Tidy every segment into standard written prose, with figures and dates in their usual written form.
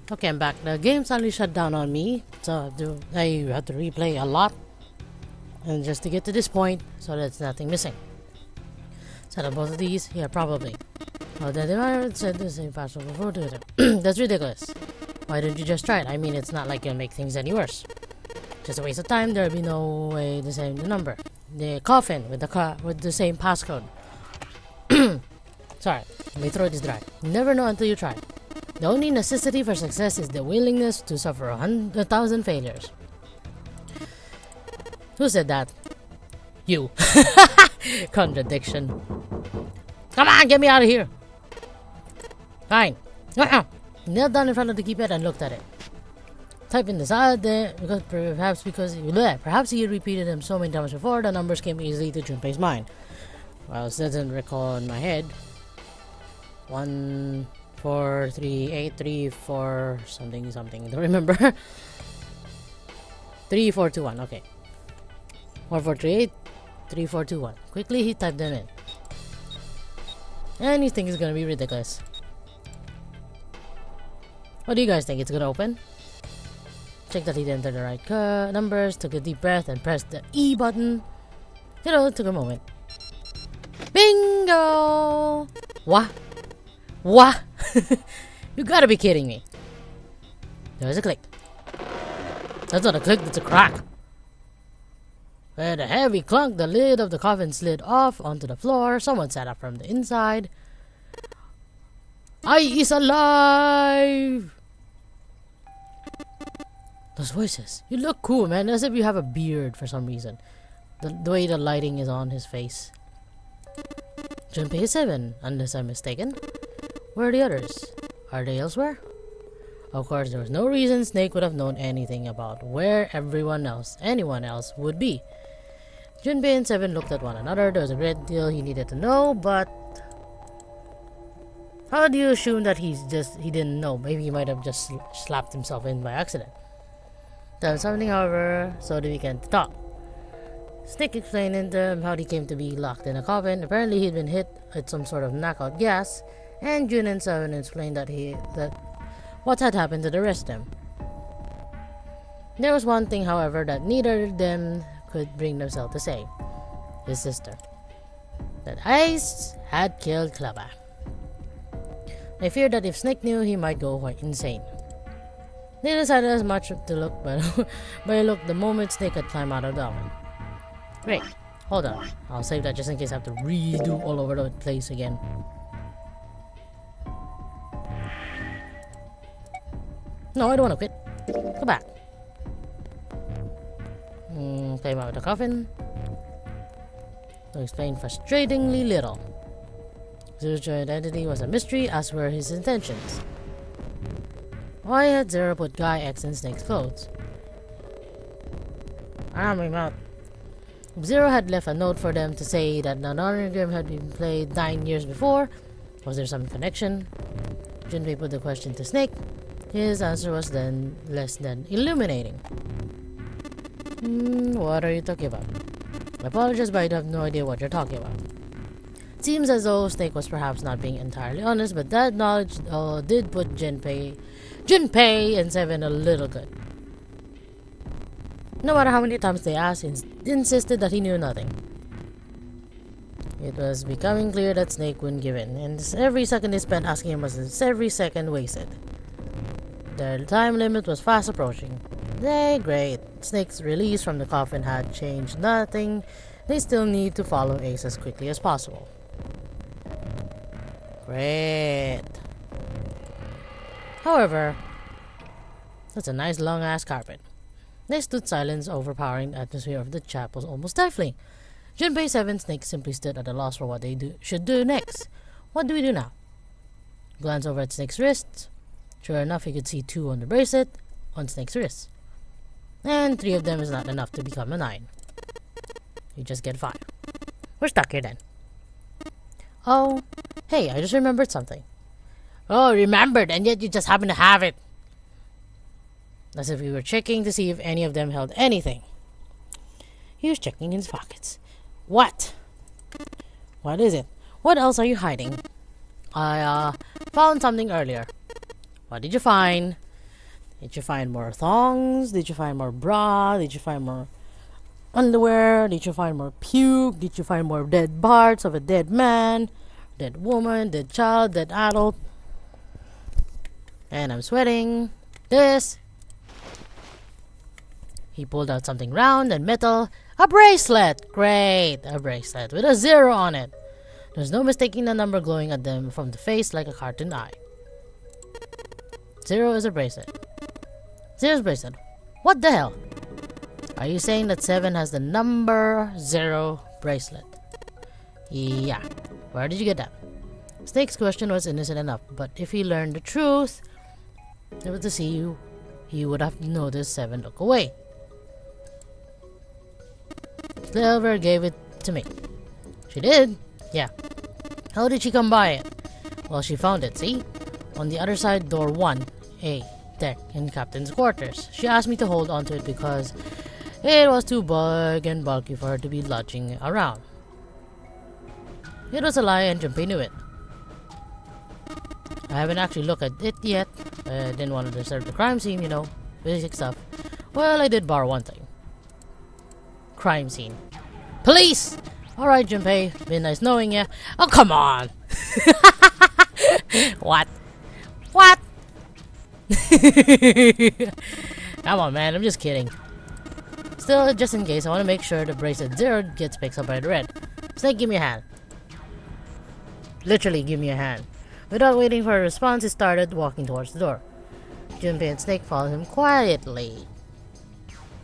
Okay, I'm back. The game suddenly shut down on me, so I had to replay a lot, and just to get to this point, so there's nothing missing. Set up both of these? Yeah, probably. Oh, the environment said the same password before doing it. That's ridiculous. Why didn't you just try it? I mean, it's not like you'll make things any worse. Just a waste of time. There'll be no way to save the number. The coffin with the same passcode. Sorry, my throat is dry. You never know until you try. The only necessity for success is the willingness to suffer 100,000 failures. Who said that? You. Contradiction. Come on, get me out of here. Fine. Knelt down in front of the keypad and looked at it. Type in this out there perhaps he repeated them so many times before the numbers came easily to Junpei's mind. Well, it doesn't recall in my head. 1 4 3 8 3 4 something. Don't remember. 3 4 2 1. Okay. 1 4 3 8 3 4 2 1. Quickly he typed them in. And you think it's gonna be ridiculous. What do you guys think? It's gonna open? Check that he entered the right numbers, took a deep breath, and pressed the E button. It took a moment. Bingo! What? You gotta be kidding me. There's a click. That's not a click, that's a crack. With a heavy clunk, the lid of the coffin slid off onto the floor. Someone sat up from the inside. I is alive! Those voices. You look cool, man. As if you have a beard for some reason. The way the lighting is on his face. Junpei is 7, unless I'm mistaken. Where are the others? Are they elsewhere? Of course, there was no reason Snake would have known anything about where anyone else would be. Junpei and 7 looked at one another. There was a great deal he needed to know, but how do you assume that he didn't know? Maybe he might have just slapped himself in by accident. Done something, however, so that we can talk. Snake explained to him how he came to be locked in a coffin. Apparently, he'd been hit with some sort of knockout gas, and Jun and 7 explained that what had happened to the rest of them. There was one thing, however, that neither of them could bring themselves to say. His sister. That Ice had killed Klaba. They feared that if Snake knew, he might go quite insane. They decided as much to look, but the moment Snake had climbed out of the oven. Wait, hold on. I'll save that just in case I have to redo all over the place again. No, I don't want to quit. Go back. Came out of the coffin. To explain frustratingly little. Zero's true identity was a mystery, as were his intentions. Why had Zero put Guy X in Snake's clothes? My mouth. Zero had left a note for them to say that the game had been played 9 years before. Was there some connection? Junpei put the question to Snake. His answer was then less than illuminating. What are you talking about? I apologize, but I have no idea what you're talking about. Seems as though Snake was perhaps not being entirely honest, but that knowledge did put Junpei and 7 a little good. No matter how many times they asked, he insisted that he knew nothing. It was becoming clear that Snake wouldn't give in, and every second they spent asking him was every second wasted. The time limit was fast approaching. Great. Snake's release from the coffin had changed nothing. They still need to follow Ace as quickly as possible. Great. However, that's a nice long-ass carpet. They stood silent, overpowering the atmosphere of the chapel almost stifling. Junpei 7 Snake simply stood at a loss for what they should do next. What do we do now? Glance over at Snake's wrists. Sure enough, he could see 2 on the bracelet on Snake's wrist. And 3 of them is not enough to become a 9. You just get 5. We're stuck here then. Oh, hey, I just remembered something. Oh, remembered, and yet you just happen to have it. As if we were checking to see if any of them held anything. He was checking in his pockets. What? What is it? What else are you hiding? I found something earlier. What did you find? Did you find more thongs? Did you find more bra? Did you find more underwear? Did you find more puke? Did you find more dead parts of a dead man, dead woman, dead child, dead adult? And I'm sweating. This. He pulled out something round and metal. A bracelet! Great! A bracelet with a 0 on it. There's no mistaking the number glowing at them from the face like a cartoon eye. 0 is a bracelet. 0's bracelet. What the hell? Are you saying that 7 has the number 0 bracelet? Yeah. Where did you get that? Snake's question was innocent enough, but if he learned the truth, able to see you, he would have noticed 7 look away. Silver gave it to me. She did? Yeah. How did she come by it? Well, she found it, see? On the other side, door 1A, deck, in Captain's quarters. She asked me to hold onto it because it was too big and bulky for her to be lodging around. It was a lie and Junpei knew it. I haven't actually looked at it yet. I didn't want to disturb the crime scene, you know. Basic stuff. Well, I did borrow one thing. Crime scene. Police! Alright, Junpei. Been nice knowing ya. Oh, come on! What? What? Come on, man. I'm just kidding. Still, just in case, I want to make sure the bracelet 0 gets picked up by the red. Snake, give me a hand. Literally, give me a hand. Without waiting for a response, he started walking towards the door. Junpei and Snake followed him quietly.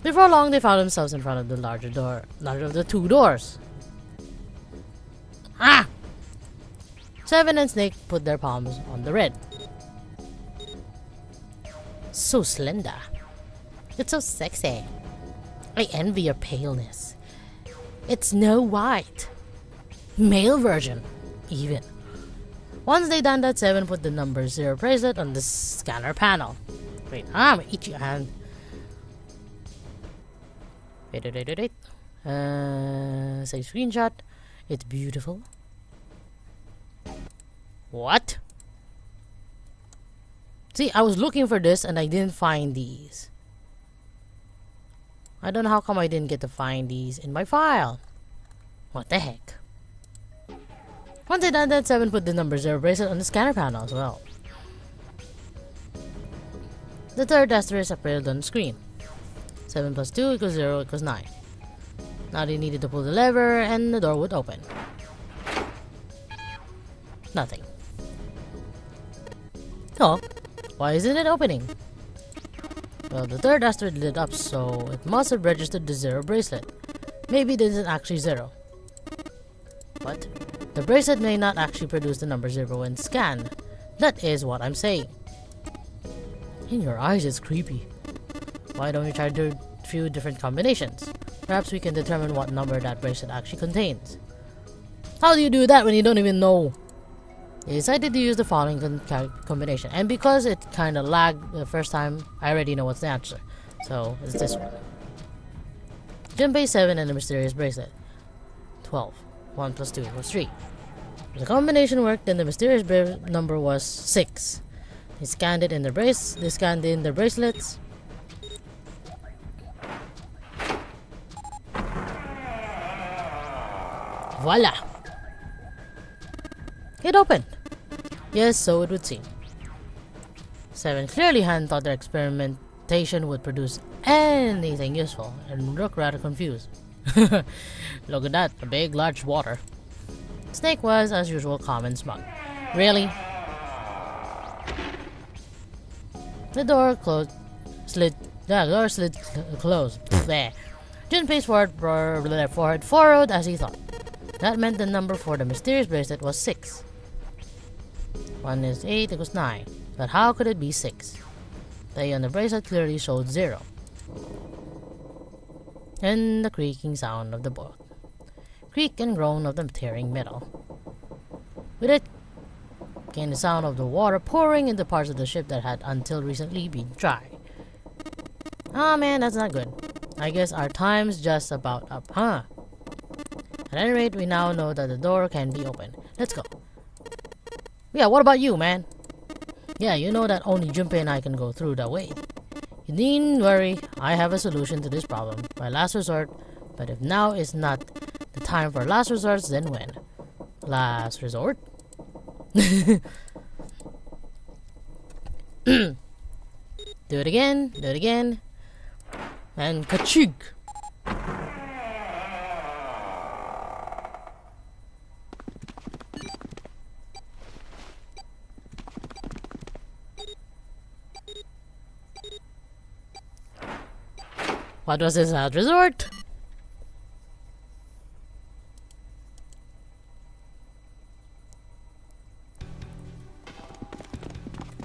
Before long, they found themselves in front of the larger of the 2 doors. Ah! 7 and Snake put their palms on the red. So slender. It's so sexy. I envy your paleness. It's Snow White. Male version, even. Once they done that, 7 put the number 0 bracelet on the scanner panel. Wait, I'm gonna eat your hand. Wait. Save screenshot. It's beautiful. What? See, I was looking for this and I didn't find these. I don't know how come I didn't get to find these in my file. What the heck? Once I done that, 7 put the number 0 bracelet on the scanner panel as well. The third asterisk appeared on the screen. 7 plus 2 equals 0 equals 9. Now they needed to pull the lever and the door would open. Nothing. Oh, why isn't it opening? Well, the third asteroid lit up, so it must have registered the 0 bracelet. Maybe it isn't actually 0. What? The bracelet may not actually produce the number 0 when scanned. That is what I'm saying. In your eyes, it's creepy. Why don't we try a few different combinations? Perhaps we can determine what number that bracelet actually contains. How do you do that when you don't even know? I decided to use the following combination, and because it kind of lagged the first time, I already know what's the answer. So, it's this one. Junpei 7 and the mysterious bracelet. 12. 1 plus 2 equals 3. If the combination worked, then the mysterious number was 6. They scanned in the bracelets. Voila! It opened. Yes, so it would seem. 7 clearly hadn't thought their experimentation would produce anything useful and looked rather confused. Look at that, a big, large water. Snake was, as usual, calm and smug. Really? The door slid closed. There. Junpei's forehead furrowed as he thought. That meant the number for the mysterious bracelet was 6. 1 is 8 equals 9. But how could it be 6? The A on the bracelet clearly showed 0. And the creaking sound of the boat. Creak and groan of the tearing metal. With it came the sound of the water pouring into parts of the ship that had until recently been dry. Oh man, that's not good. I guess our time's just about up, huh? At any rate, we now know that the door can be opened. Let's go. Yeah, what about you, man? Yeah, you know that only Junpei and I can go through that way. You needn't worry, I have a solution to this problem. My last resort, but if now is not the time for last resorts, then when? Last resort? Do it again, and ka-chig! What was his last resort?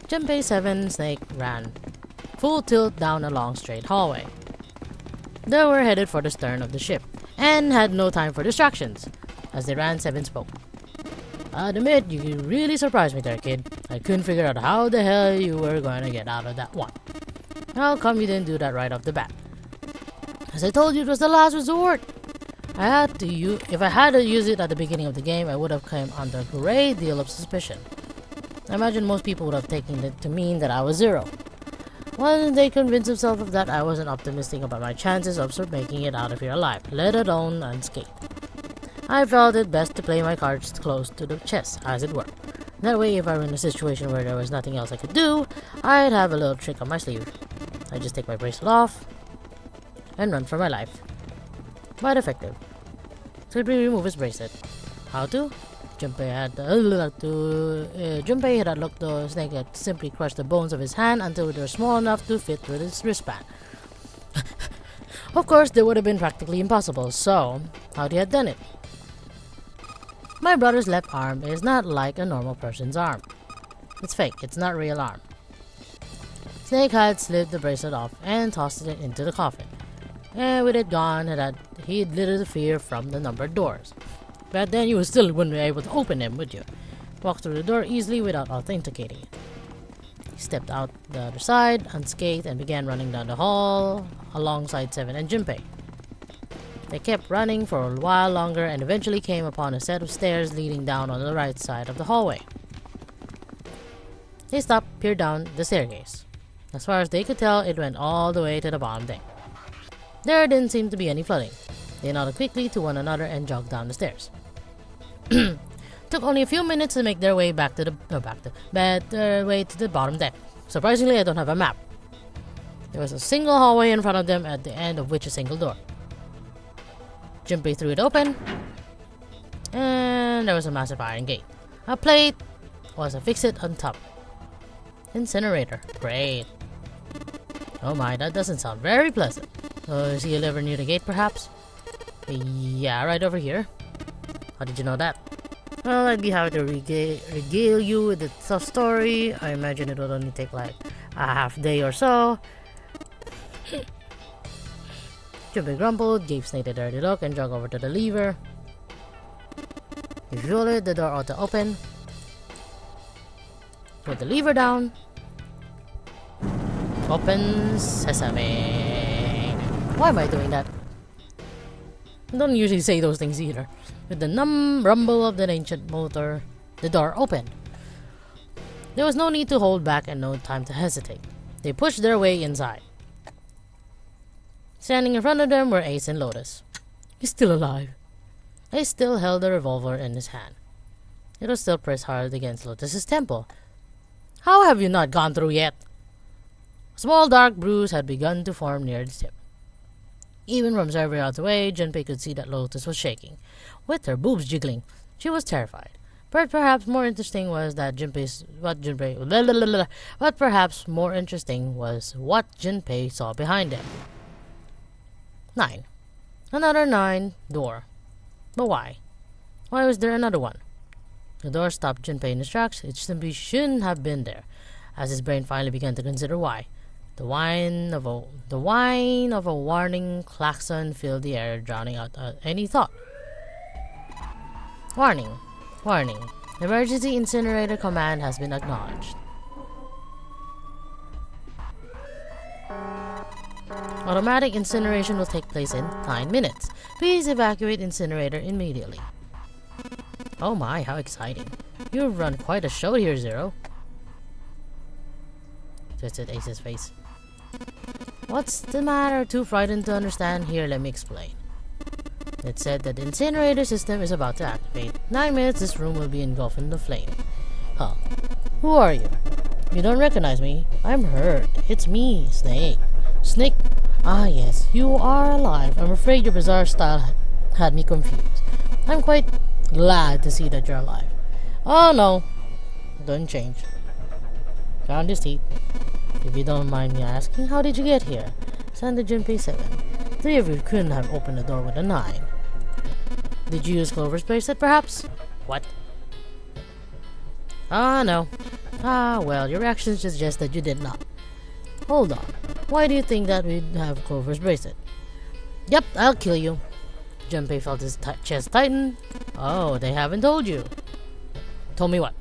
Junpei 7 Snake ran full tilt down a long straight hallway. They were headed for the stern of the ship and had no time for distractions. As they ran, 7 spoke. I'll admit, you really surprised me there, kid. I couldn't figure out how the hell you were going to get out of that one. How come you didn't do that right off the bat? As I told you, it was the last resort. If I had to use it at the beginning of the game, I would have come under a great deal of suspicion. I imagine most people would have taken it to mean that I was 0. Once they convinced themselves of that, I wasn't optimistic about my chances of making it out of here alive, let alone unscathed. I felt it best to play my cards close to the chest, as it were. That way, if I were in a situation where there was nothing else I could do, I'd have a little trick up my sleeve. I'd just take my bracelet off and run for my life. But effective. Cedric remove his bracelet. How to? Junpei had looked the snake had simply crushed the bones of his hand until they were small enough to fit through his wristband. Of course, they would have been practically impossible, so how he had done it? My brother's left arm is not like a normal person's arm. It's fake, it's not real arm. Snake had slipped the bracelet off and tossed it into the coffin. And with it gone, he'd little fear from the numbered doors. But then you still wouldn't be able to open them, would you? Walk through the door easily without authenticating it. He stepped out the other side, unscathed, and began running down the hall alongside 7 and Junpei. They kept running for a while longer and eventually came upon a set of stairs leading down on the right side of the hallway. They stopped, peered down the staircase. As far as they could tell, it went all the way to the bottom deck. There didn't seem to be any flooding. They nodded quickly to one another and jogged down the stairs. Took only a few minutes to make their way back to the bottom deck. Surprisingly, I don't have a map. There was a single hallway in front of them, at the end of which a single door. Junpei threw it open, and there was a massive iron gate. A plate was affixed on top. Incinerator. Great. Oh my, that doesn't sound very pleasant. Is he ever near the gate, perhaps? Yeah, right over here. How did you know that? Well, I'd be happy to regale you with the tough story. I imagine it would only take like a half day or so. Junpei grumbled, gave Snake a dirty look, and jogged over to the lever. If you roll it, the door ought to open. Put the lever down. Open sesame. Why am I doing that? I don't usually say those things either. With the numb rumble of the ancient motor, the door opened. There was no need to hold back and no time to hesitate. They pushed their way inside. Standing in front of them were Ace and Lotus. He's still alive. Ace still held the revolver in his hand. It was still pressed hard against Lotus's temple. How have you not gone through yet? A small dark bruise had begun to form near the tip. Even from several yards away, Junpei could see that Lotus was shaking, with her boobs jiggling. She was terrified. But perhaps more interesting was what Junpei saw behind them. 9. Another 9 door. But why? Why was there another one? The door stopped Junpei in his tracks. It simply shouldn't have been there. As his brain finally began to consider why, the whine of a warning klaxon filled the air, drowning out any thought. Warning. Warning. Emergency incinerator command has been acknowledged. Automatic incineration will take place in 9 minutes. Please evacuate incinerator immediately. Oh my, how exciting. You've run quite a show here, Zero. Twisted Ace's face. What's the matter? Too frightened to understand? Here, let me explain. It said that the incinerator system is about to activate. 9 minutes, this room will be engulfed in the flame. Huh. Who are you? You don't recognize me? I'm hurt. It's me, Snake. Snake? Ah, yes. You are alive. I'm afraid your bizarre style had me confused. I'm quite glad to see that you're alive. Oh, no. Don't change. Found his teeth. If you don't mind me asking, how did you get here? Send the Junpei 7. 3 of you couldn't have opened the door with a 9. Did you use Clover's bracelet, perhaps? What? Ah, no. Ah, well, your actions suggest that you did not. Hold on. Why do you think that we'd have Clover's bracelet? Yep, I'll kill you. Junpei felt his chest tighten. Oh, they haven't told you. Told me what?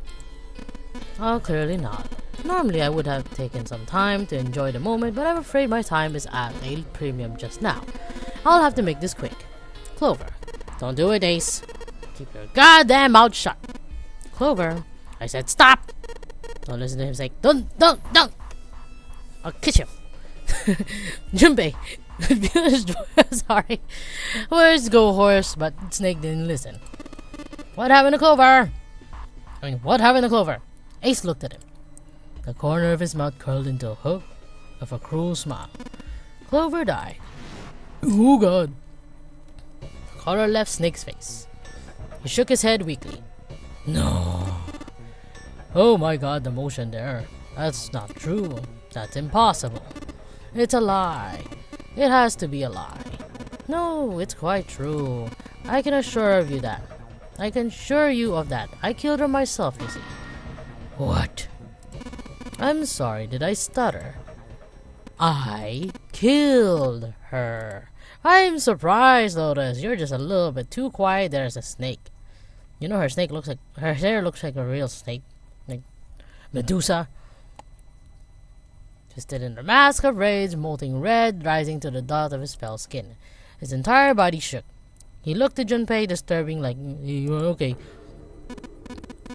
Oh, clearly not. Normally, I would have taken some time to enjoy the moment, but I'm afraid my time is at a premium just now. I'll have to make this quick. Clover. Don't do it, Ace. Keep your goddamn mouth shut. Clover. I said stop. Don't listen to him say, don't. I'll kiss you. Junpei. Sorry. Words go hoarse, but Snake didn't listen. What happened to Clover? What happened to Clover? Ace looked at him. The corner of his mouth curled into a hook of a cruel smile. Clover died. Oh, God. The color left Snake's face. He shook his head weakly. No. Oh my God, the motion there. That's not true. That's impossible. It's a lie. It has to be a lie. No, it's quite true. I can assure you that. I can assure you of that. I killed her myself, you see. What? I'm sorry, did I stutter? I killed her. I'm surprised, Lotus. You're just a little bit too quiet. There's a snake. You know her hair looks like a real snake. Like Medusa. Twisted in a mask of rage, molting red, rising to the dot of his pale skin. His entire body shook. He looked at Junpei, disturbing, like, you're okay.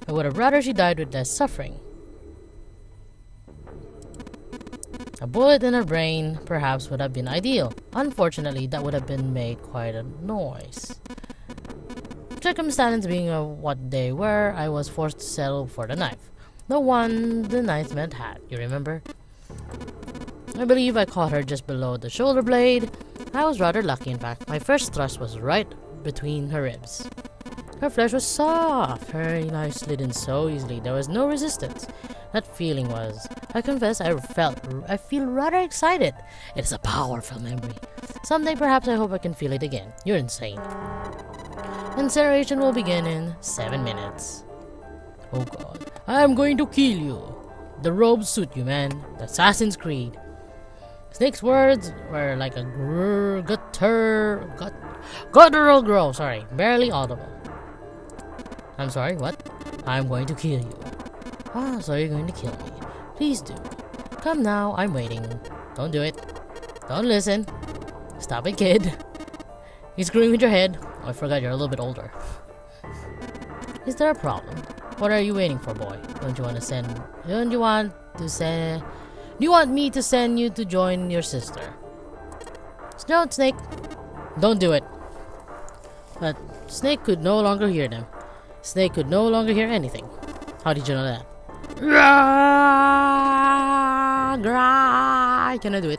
I would have rather she died with less suffering. A bullet in her brain, perhaps, would have been ideal. Unfortunately, that would have been made quite a noise. Circumstances being what they were, I was forced to settle for the knife. The one the knife meant had, you remember? I believe I caught her just below the shoulder blade. I was rather lucky, in fact. My first thrust was right between her ribs. Her flesh was soft. Her knife slid in so easily. There was no resistance. That feeling was, I confess, I feel rather excited. It is a powerful memory. Someday, perhaps, I hope I can feel it again. You're insane. Incineration will begin in 7 minutes. Oh God, I'm going to kill you. The robes suit you, man. The Assassin's Creed. Snake's words were like a guttural growl. Sorry, barely audible. I'm sorry, what? I'm going to kill you. Ah, so you're going to kill me. Please do. Come now, I'm waiting. Don't do it. Don't listen. Stop it, kid. You're screwing with your head. Oh, I forgot you're a little bit older. Is there a problem? What are you waiting for, boy? Do you want me to send you to join your sister? No, Snake. Don't do it. But Snake could no longer hear them. Snake could no longer hear anything. How did you know that? Can I do it?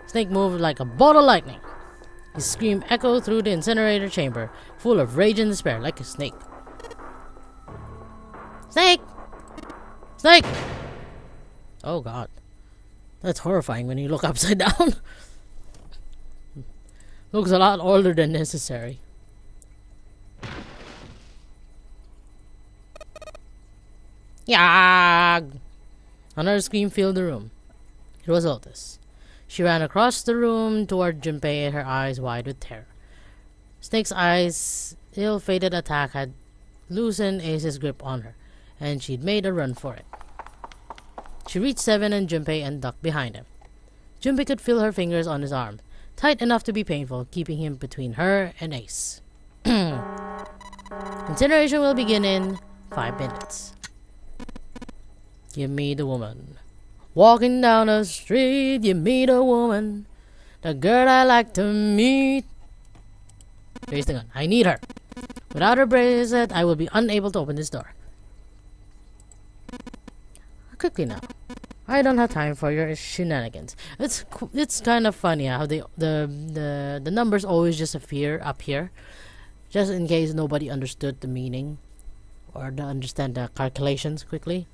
Snake moved like a bolt of lightning. His scream echoed through the incinerator chamber, full of rage and despair, like a snake. Snake! Snake! Oh God. That's horrifying when you look upside down. Looks a lot older than necessary. Yag! Another scream filled the room. It was Lotus. She ran across the room toward Junpei, her eyes wide with terror. Snake's ill-fated attack had loosened Ace's grip on her, and she'd made a run for it. She reached Seven and Junpei and ducked behind him. Junpei could feel her fingers on his arm, tight enough to be painful, keeping him between her and Ace. Incineration will begin in 5 minutes. Give me the woman. Walking down the street, you meet a woman, the girl I like to meet. Raise the gun. I need her. Without her bracelet, I will be unable to open this door. Quickly now. I don't have time for your shenanigans. It's kind of funny how the numbers always just appear up here, just in case nobody understood the meaning or understand the calculations quickly.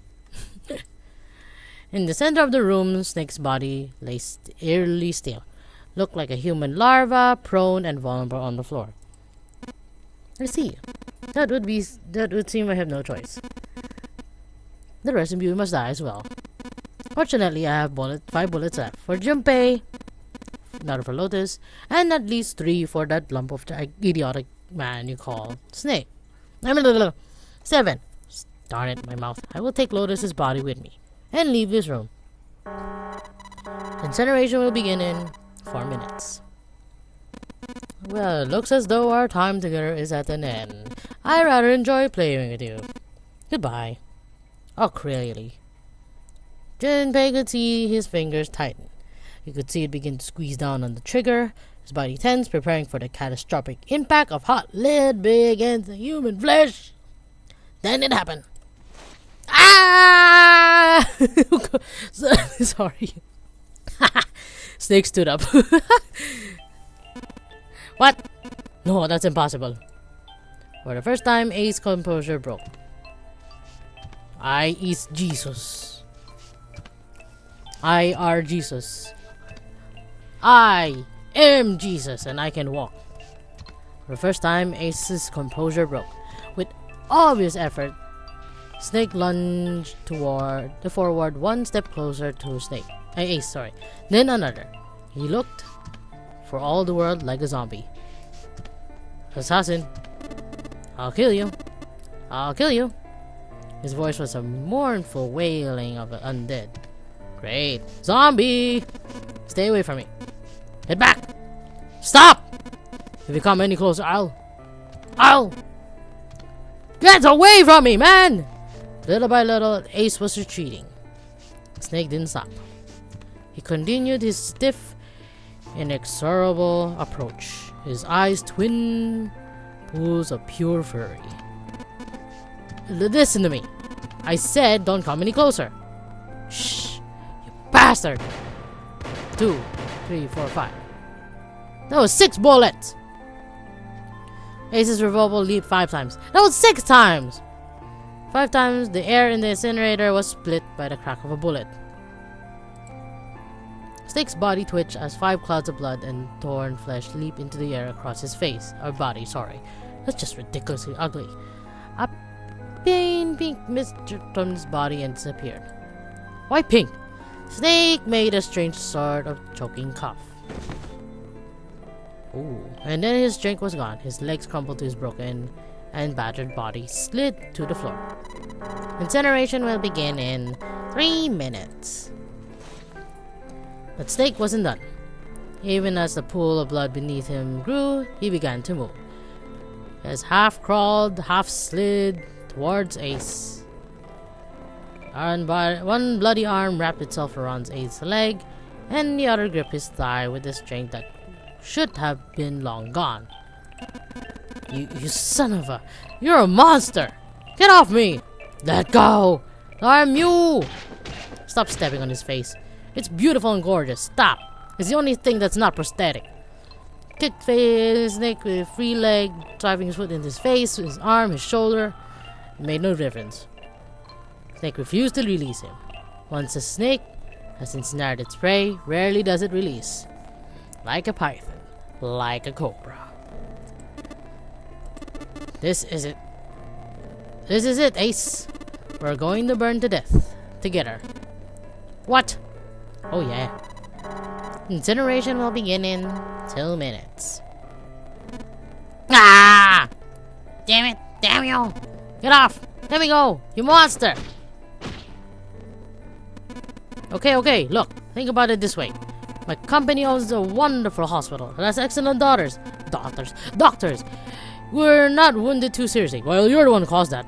In the center of the room, Snake's body lay eerily still, looked like a human larva, prone and vulnerable on the floor. I see. That would seem I have no choice. The rest of you must die as well. Fortunately, I have 5 bullets left for Junpei, another for Lotus, and at least 3 for that lump of idiotic man you call Snake. 7. Darn it, my mouth. I will take Lotus's body with me and leave this room. Incineration will begin in 4 minutes. Well, it looks as though our time together is at an end. I rather enjoy playing with you. Goodbye. Oh, really? Junpei could see his fingers tighten. You could see it begin to squeeze down on the trigger. His body tense, preparing for the catastrophic impact of hot lead big against the human flesh. Then it happened. Ah! Sorry. Snake stood up. What? No, that's impossible. For the first time, Ace's composure broke. I is Jesus. I are Jesus. I am Jesus, and I can walk. For the first time, Ace's composure broke. With obvious effort, Snake lunged forward 1 step closer to Ace, sorry. Then another. He looked, for all the world, like a zombie. Assassin, I'll kill you. I'll kill you. His voice was a mournful wailing of an undead. Great. Zombie! Stay away from me. Get back! Stop! If you come any closer, I'll... Get away from me, man! Little by little, Ace was retreating. Snake didn't stop. He continued his stiff, inexorable approach. His eyes twin pools of pure fury. Listen to me. I said don't come any closer. Shh, you bastard. 2, 3, 4, 5. That was 6 bullets. Ace's revolver leaped 5 times. That was 6 times. 5 times the air in the incinerator was split by the crack of a bullet. Snake's body twitched as 5 clouds of blood and torn flesh leaped into the air across his face. Or body, sorry. That's just ridiculously ugly. A pink mist from his body and disappeared. Why pink? Snake made a strange sort of choking cough. Ooh. And then his drink was gone. His legs crumpled to his broken and battered body slid to the floor. Incineration will begin in 3 minutes. But Snake wasn't done. Even as the pool of blood beneath him grew, he began to move. As half crawled, half slid towards Ace. One bloody arm wrapped itself around Ace's leg, and the other gripped his thigh with a strength that should have been long gone. You son of a... You're a monster! Get off me! Let go! I'm you! Stop stepping on his face. It's beautiful and gorgeous. Stop! It's the only thing that's not prosthetic. Kicked Snake with a free leg, driving his foot into his face, his arm, his shoulder. It made no difference. Snake refused to release him. Once a snake has ensnared its prey, rarely does it release. Like a python. Like a cobra. This is it. This is it, Ace. We're going to burn to death. Together. What? Oh yeah. Incineration will begin in 2 minutes. Ah! Damn it! Damn you! Get off! Let me go! You monster! Okay, look. Think about it this way. My company owns a wonderful hospital. It has excellent doctors. We're not wounded too seriously. Well, you're the one who caused that.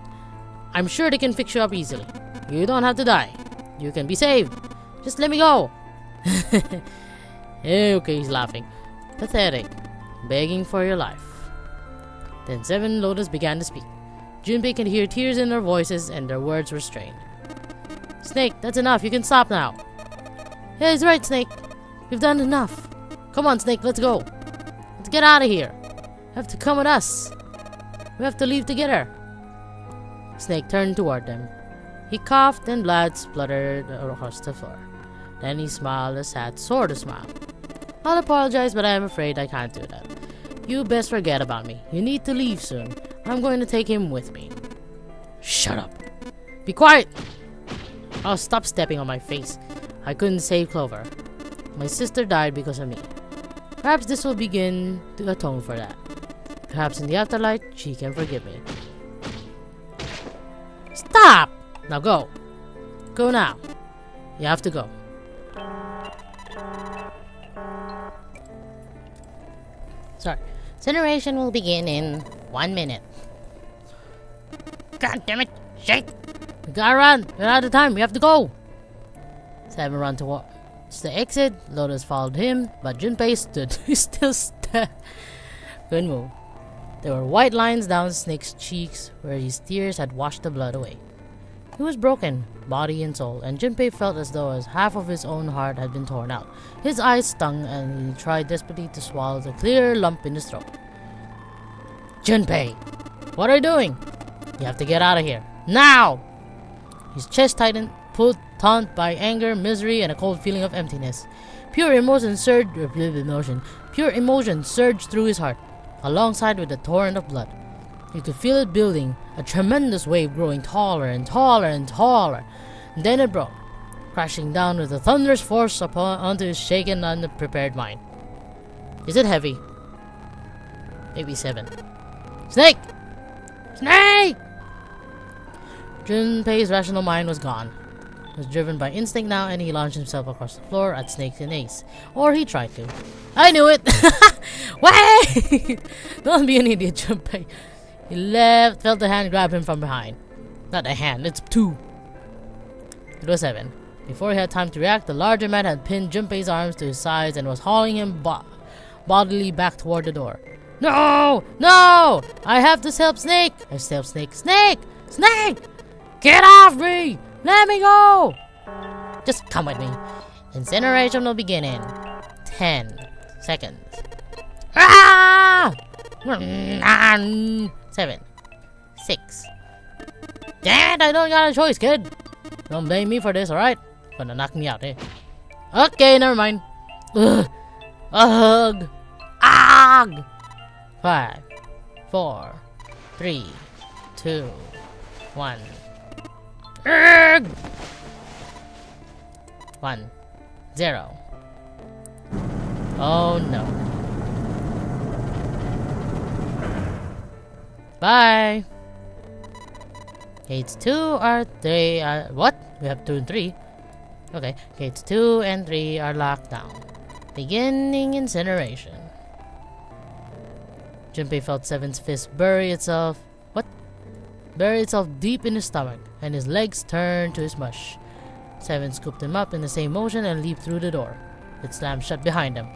I'm sure they can fix you up easily. You don't have to die. You can be saved. Just let me go! Okay, he's laughing. Pathetic. Begging for your life. Then 7 Lotus began to speak. Junpei could hear tears in their voices and their words were strained. Snake, that's enough. You can stop now. Yeah, he's right, Snake. We've done enough. Come on, Snake, let's go. Let's get out of here. You have to come with us. We have to leave together. Snake turned toward them. He coughed and blood spluttered across the floor. Then he smiled a sad sort of smile. I'll apologize, but I'm afraid I can't do that. You best forget about me. You need to leave soon. I'm going to take him with me. Shut up. Be quiet! Oh, stop stepping on my face. I couldn't save Clover. My sister died because of me. Perhaps this will begin to atone for that. Perhaps in the afterlife, she can forgive me. Stop! Now go. Go now. You have to go. Sorry. Incineration will begin in 1 minute. God damn it! Shit! We gotta run! We're out of time! We have to go! 7 ran towards the exit. Lotus followed him, but Junpei stood. He still stood. Good move. There were white lines down Snake's cheeks where his tears had washed the blood away. He was broken, body and soul, and Junpei felt as though half of his own heart had been torn out. His eyes stung, and he tried desperately to swallow the clear lump in his throat. Junpei! What are you doing? You have to get out of here. Now! His chest tightened, pulled taut by anger, misery, and a cold feeling of emptiness. Pure emotion surged through his heart, alongside with the torrent of blood. You could feel it building, a tremendous wave growing taller and taller and taller. Then it broke, crashing down with a thunderous force onto his shaken, unprepared mind. Is it heavy? Maybe 7. Snake! Snake! Junpei's rational mind was gone. He was driven by instinct now, and he launched himself across the floor at Snake and Ace. Or he tried to. I knew it! Wait! Don't be an idiot, Junpei. He felt the hand grab him from behind. Not a hand, it's 2. It was 7. Before he had time to react, the larger man had pinned Junpei's arms to his sides and was hauling him bodily back toward the door. No! No! I have to help Snake! I have to help Snake. Snake! Snake! Get off me! Let me go! Just come with me. Incineration will begin in 10 seconds. Ah! 7, 6. Damn it, I don't got a choice, kid. Don't blame me for this, alright? Gonna knock me out, eh? Okay, never mind. Ugh. Ugh. Ugh. 5, 4, 3, 2, 1. Ugh. 1, 0. Oh no. Bye. Gates 2 are 3 what? We have 2 and 3. Okay, gates 2 and 3 are locked down. Beginning incineration. Junpei felt 7's fist bury itself deep in his stomach, and his legs turned to his mush. 7 scooped him up in the same motion and leaped through the door. It slammed shut behind him.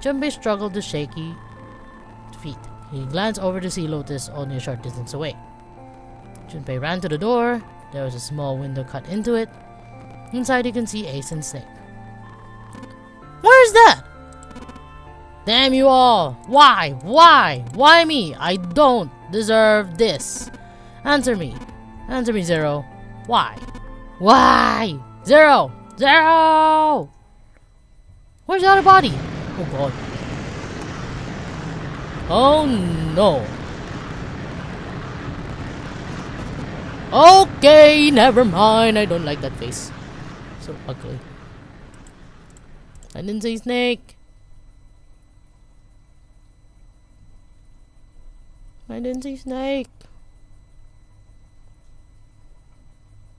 Junpei struggled to shaky feet. He glanced over to see Lotus only a short distance away. Junpei ran to the door. There was a small window cut into it. Inside you can see Ace and Snake. Where's that? Damn you all! Why? Why? Why me? I don't deserve this. Answer me. Answer me, Zero. Why? Why? Zero! Zero! Where's the other body? Oh god. Oh no. Okay, never mind. I don't like that face. So ugly. I didn't say Snake. I didn't see Snake.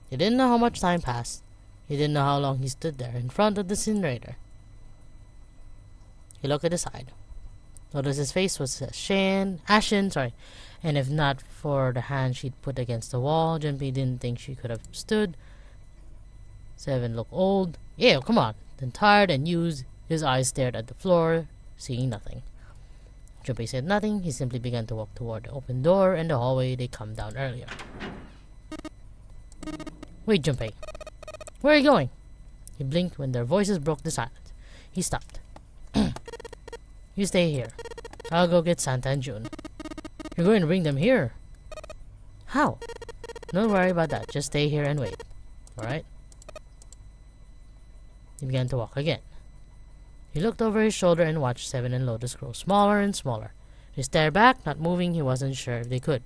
He didn't know how much time passed. He didn't know how long he stood there in front of the incinerator. He looked at the side. Noticed his face was ashen, and if not for the hand she'd put against the wall, Junpei didn't think she could have stood Seven looked old. Ew, come on. Then tired and used, his eyes stared at the floor, seeing nothing. Junpei said nothing. He simply began to walk toward the open door and the hallway they come down earlier. Wait, Junpei. Where are you going? He blinked when their voices broke the silence. He stopped. You stay here. I'll go get Santa and June. You're going to bring them here? How? Don't worry about that. Just stay here and wait. Alright? He began to walk again. He looked over his shoulder and watched Seven and Lotus grow smaller and smaller. They stared back, not moving. He wasn't sure if they could.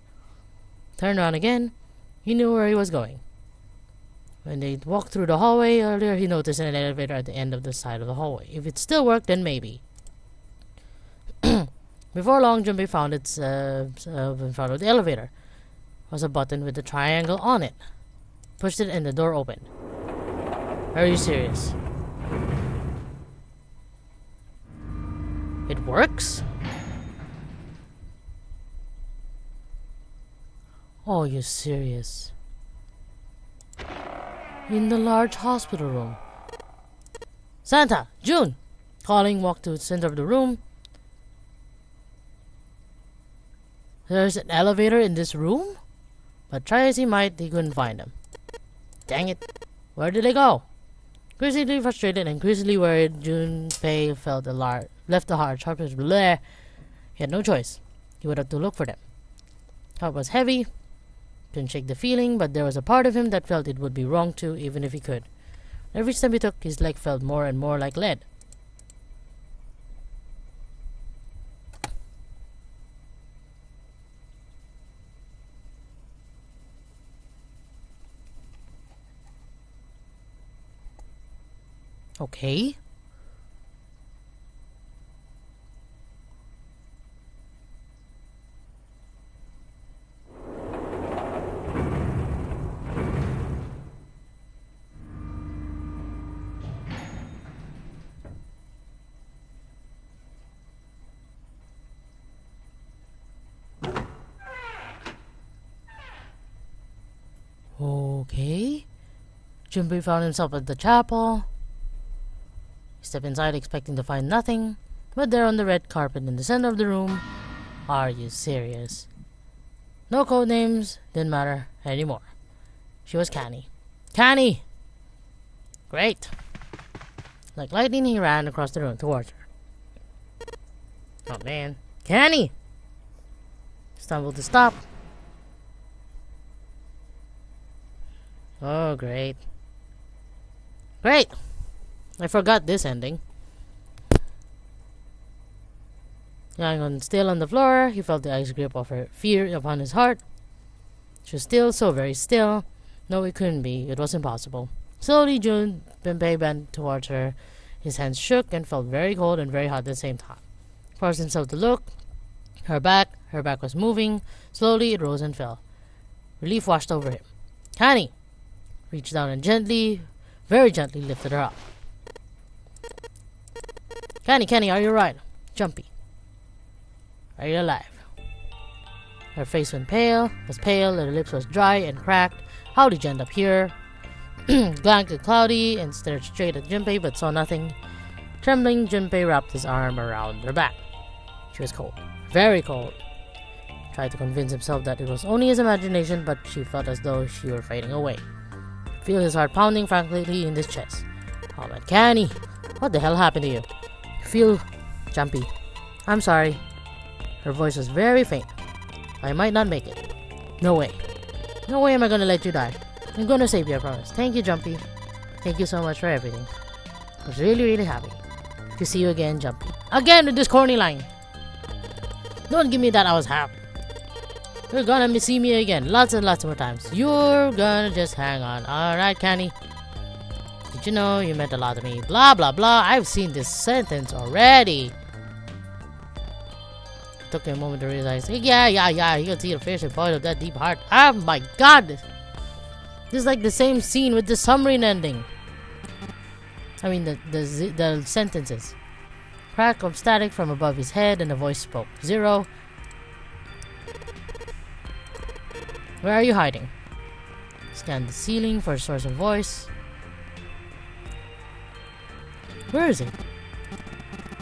Turned around again. He knew where he was going. When they walked through the hallway earlier, he noticed an elevator at the end of the side of the hallway. If it still worked, then maybe. Before long, Junpei found it in front of the elevator. Was a button with a triangle on it. Pushed it and the door opened. Are you serious? It works? Oh, you're serious. In the large hospital room. Santa! June! Calling, walked to the center of the room. There's an elevator in this room? But try as he might, he couldn't find them. Dang it. Where did they go? Increasingly frustrated and increasingly worried, Junpei felt left the heart sharpness bleh. He had no choice. He would have to look for them. Heart was heavy. Couldn't shake the feeling, but there was a part of him that felt it would be wrong to, even if he could. Every step he took, his leg felt more and more like lead. Okay. Okay. Junpei found himself at the chapel. He stepped inside expecting to find nothing, but there on the red carpet in the center of the room. Are you serious? No code names, didn't matter anymore. She was Canny. Canny! Great! Like lightning, he ran across the room towards her. Oh man. Canny! Stumbled to stop. Oh, great. Great! I forgot this ending. Lying still on the floor, he felt the ice grip of her fear upon his heart. She was still, so very still. No, it couldn't be. It was impossible. Slowly, Junpei bent towards her. His hands shook and felt very cold and very hot at the same time. Forced himself to look. Her back was moving. Slowly, it rose and fell. Relief washed over him. Canny! Reached down and gently, very gently lifted her up. Canny, are you right? Jumpy. Are you alive? Her face was pale, her lips was dry and cracked. How did you end up here? Glanced at Cloudy and stared straight at Junpei but saw nothing. Trembling, Junpei wrapped his arm around her back. She was cold. Very cold. Tried to convince himself that it was only his imagination, but she felt as though she were fading away. Feel his heart pounding frantically in his chest. Oh man, Canny! What the hell happened to you? Feel jumpy. I'm sorry. Her voice was very faint. I might not make it. No way. No way am I gonna let you die. I'm gonna save you, I promise. Thank you, Jumpy. Thank you so much for everything. I was really, really happy to see you again, Jumpy. Again with this corny line. Don't give me that I was happy. You're gonna see me again lots and lots more times. You're gonna just hang on. Alright, Canny. Did you know you meant a lot to me? Blah, blah, blah. I've seen this sentence already. It took me a moment to realize. Yeah. You can see the fierce point of that deep heart. Oh my god. This is like the same scene with the submarine ending. I mean, the sentences. Crack of static from above his head and a voice spoke. 0. Where are you hiding? Scanned the ceiling for a source of voice. Where is it?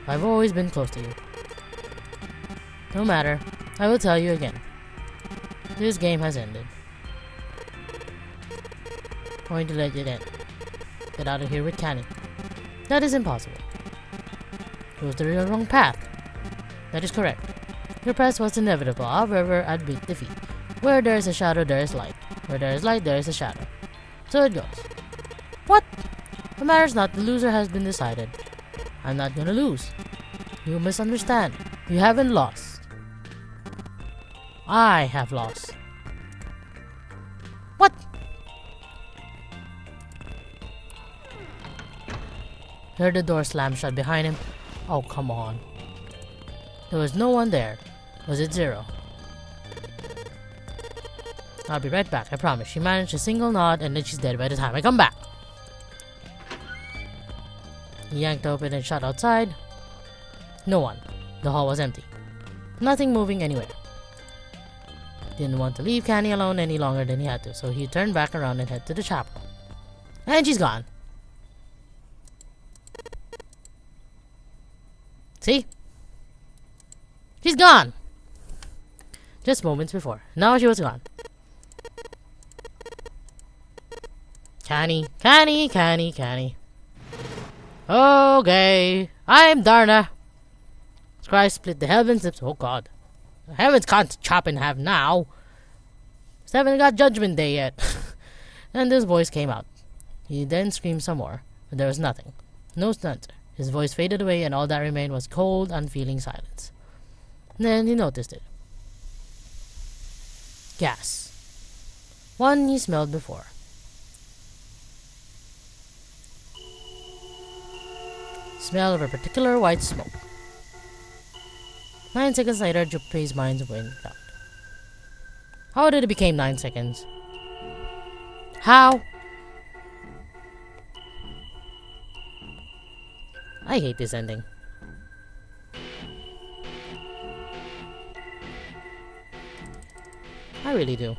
I've always been close to you. No matter. I will tell you again. This game has ended. I'm going to let it end. Get out of here with Canny. That is impossible. Chose the wrong path. That is correct. Your path was inevitable, however, admit defeat. Where there is a shadow, there is light. Where there is light, there is a shadow. So it goes. What? The matter's not. The loser has been decided. I'm not gonna lose. You misunderstand. You haven't lost. I have lost. What? Heard the door slam shut behind him. Oh, come on. There was no one there. Was it Zero? I'll be right back, I promise. She managed a single nod and then she's dead by the time I come back. He yanked open and shut outside. No one. The hall was empty. Nothing moving anywhere. Didn't want to leave Canny alone any longer than he had to, so he turned back around and headed to the chapel. And she's gone. See? She's gone! Just moments before. Now she was gone. Canny, Canny, Canny, Canny. Okay, I'm Darna. Christ split the heavens. Oh God. The heavens can't chop in half now. Just haven't got Judgment Day yet. And his voice came out. He then screamed some more, but there was nothing. No answer. His voice faded away and all that remained was cold, unfeeling silence. Then he noticed it. Gas. One he smelled before. Smell of a particular white smoke. 9 seconds later, Junpei's mind went out. How did it become 9 seconds? How? I hate this ending. I really do.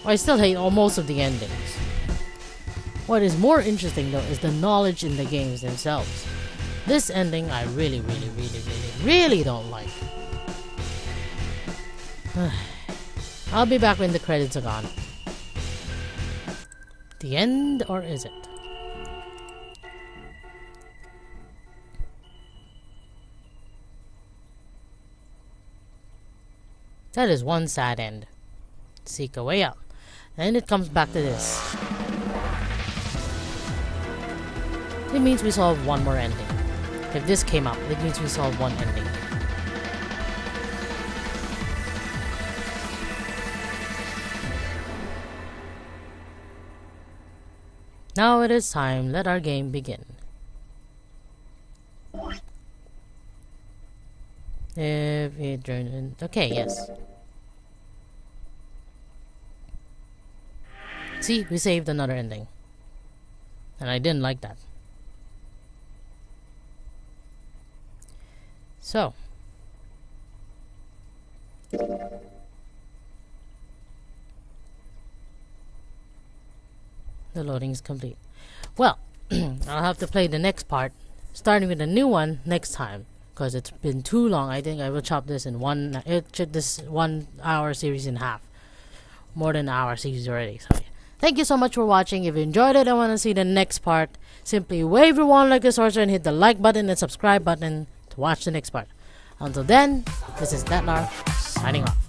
I still hate most of the endings. What is more interesting though is the knowledge in the games themselves. This ending I really don't like. I'll be back when the credits are gone. The end, or is it? That is one sad end. Seek a way out. And it comes back to this. It means we solve one more ending. If this came up, it means we solve one ending. Now it is time, let our game begin. If it joined, okay, yes. See, we saved another ending. And I didn't like that. So. The loading is complete. Well, I'll have to play the next part, starting with a new one next time, because it's been too long. I think I will chop this in this 1 hour series in half. More than an hour series already. So yeah. Thank you so much for watching. If you enjoyed it and want to see the next part, simply wave your wand like a sorcerer and hit the like button and subscribe button to watch the next part. Until then, this is Natnarf signing off.